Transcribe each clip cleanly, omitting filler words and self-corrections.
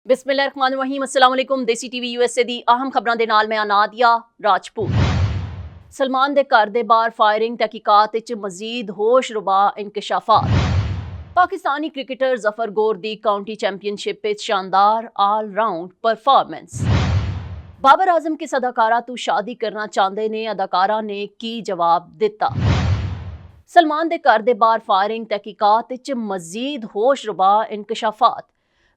बिस्मिल्लाहिर्रहमानिर्रहीम अस्सलाम वालेकुम। देसी टीवी यूएसए दी अहम खबरां दे नाल मैं अनादिया राजपूत। सलमान दे घर दे बाहर फायरिंग तहकीकात विच मजीद होश रुबा इंकशाफात। पाकिस्तानी क्रिकेटर जफर गोर दी काउंटी चैंपियनशिप विच शानदार all round performance. Babar Azam किस अदाकारा तू शादी करना चाहते ने, अदाकारा ने की जवाब दिता। सलमान दे घर दे बाहर फायरिंग तहकीकात विच मजीद होश रुबा इंकशाफात।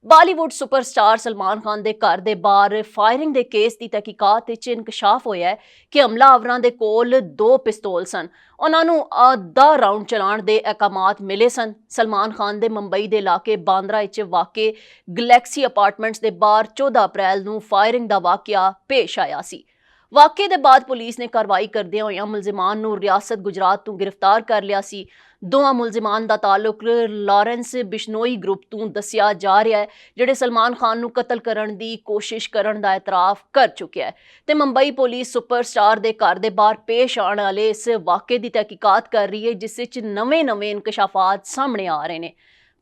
बालीवुड सुपरस्टार सलमान खान दे घर दे बाहर फायरिंग दे केस दी तहकीकात विच इंकशाफ होया है कि हमलावरां दे कोल 2 पिस्तौल सन। उन्हां नूं आधा राउंड चलाण दे अहकामात मिले सन। सलमान खान दे मुंबई दे इलाके बांद्रा विच वाक़े गैलेक्सी अपार्टमेंट्स दे बाहर 14 अप्रैल नूं फायरिंग दा वाक़या पेश आया सी। वाक़े दे बाद पुलिस ने कार्रवाई करदियां होइयां मुलजिमान नूं रियासत गुजरात तों गिरफ्तार कर लिया सी। दोवां मुलजिमान दा ताल्लुक लॉरेंस बिश्नोई ग्रुप तों दस्सिया जा रहा है, जिहड़े सलमान खान नूं कतल करन दी कोशिश करन दा एतराफ कर चुके हैं ते मुंबई पुलिस सुपरस्टार दे घर दे बाहर पेश आने वाले इस वाक़े दी तहकीकात कर रही है, जिस विच नवे इंकशाफात सामने आ रहे हैं।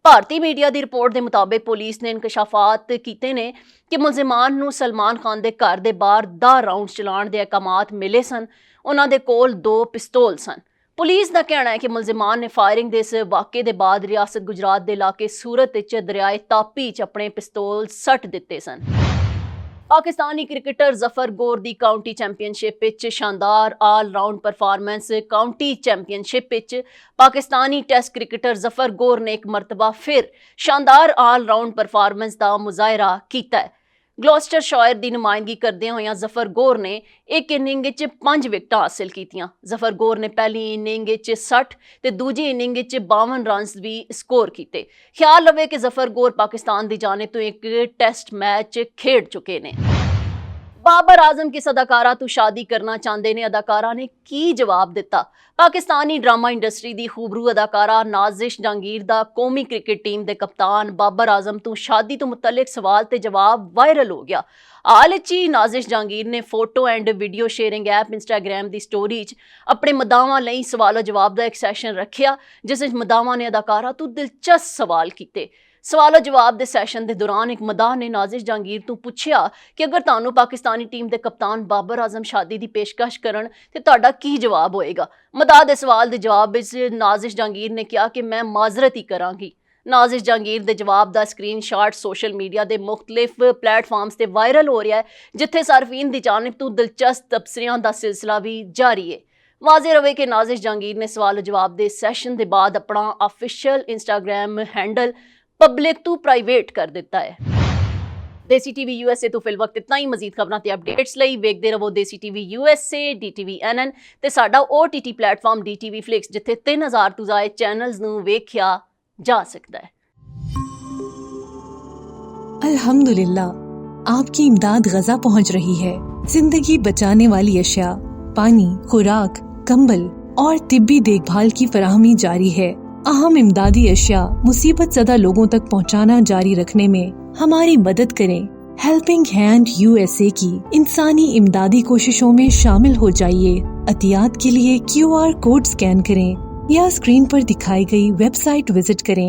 भारतीय मीडिया की रिपोर्ट के मुताबिक पुलिस ने इंकशाफात कीते ने कि मुलजिमान नूं सलमान खान दे घर दे बाहर 10 राउंड चलाण दे अहकामात मिले सन। उन्हां दे कोल 2 पिस्तौल सन। पुलिस का कहना है कि मुलजिमान ने फायरिंग दे इस वाक़े दे बाद रियासत गुजरात दे इलाके सूरत विच दरियाए तापी च अपने पिस्तौल सट दिते सन। पाकिस्तानी क्रिकेटर जफर गोर दी काउंटी चैंपियनशिप विच शानदार all round performance. County championship विच पाकिस्तानी टेस्ट क्रिकेटर जफर गोर ने एक मरतबा फिर शानदार ऑल राउंड परफॉर्मेंस का मुजाहरा किया है। ग्लॉस्टर शायर की नुमाइंदगी करदे होइयां जफर गोर ने एक इनिंग 5 विकटां हासिल कीतियां। जफर गोर ने पहली इनिंग 60 ते दूजी इनिंग 52 रन्स भी स्कोर किए। ख्याल रवे कि जफर गोर पाकिस्तान की जानिब तो एक टेस्ट मैच खेड चुके ने। बाबर आजम किस अदाकारा तू शादी करना चाहते ने, अदाकारा ने की जवाब दिता। पाकिस्तानी ड्रामा इंडस्ट्री की खूबरू अदाकारा नाजिश जहांगीर दा कौमी क्रिकेट टीम के कप्तान बाबर आजम तू शादी तो मुतलिक सवाल ते जवाब वायरल हो गया। हाल च नाजिश जहांगीर ने photo and video sharing app Instagram की स्टोरी अपने मदावां लई सवालो जवाब का एक सैशन रखिया, जिस मदावां ने अदाकारा तू दिलचस्प सवाल किए। सवालो जवाब के सैशन के दौरान एक मदाह ने नाजिश जहांगीर तो पूछा कि अगर तुहानू पाकिस्तानी टीम के कप्तान बाबर आजम शादी की पेशकश करन ते तुहाडा की जवाब होएगा। मदाह के सवाल के जवाब नाजिश जहांगीर ने कहा कि मैं माजरत ही करांगी। नाजिश जहांगीर के जवाब का स्क्रीन शॉट सोशल मीडिया के मुख्तलिफ प्लेटफॉर्म्स से वायरल हो रहा है, जिथे सार्फीन की जानिब तो दिलचस्प तबसरियां का सिलसिला भी जारी है। वाज़े रवे कि नाजिश जहांगीर ने सवाल जवाब के सैशन के बाद अपना ऑफिशियल इंस्टाग्राम हैंडल पब्लिक तो प्राइवेट कर दिता है। देसी टीवी यूएसए तो फिल वक्त इतना ही। मजीद खबरां ते अपडेट्स लई वेखदे रहो देसी टीवी यूएसए, DTV NN ते साडा OTT प्लेटफॉर्म DTV फ्लिक्स, जिथे 3000 तो ज़ायद चैनल्स नूं वेख्या जा सकता है। अल्हम्दुलिल्लाह आपकी इमदाद गजा पहुंच रही है। जिंदगी बचाने वाली अशिया, पानी, खुराक, कंबल और तिब्बी देखभाल की फराहमी जारी है। अहम इमदादी अशिया मुसीबत ज़दा लोगों तक पहुंचाना जारी रखने में हमारी मदद करें। हेल्पिंग हैंड यूएसए की इंसानी इमदादी कोशिशों में शामिल हो जाइए। अतियात के लिए QR कोड स्कैन करें या स्क्रीन पर दिखाई गई वेबसाइट विजिट करें।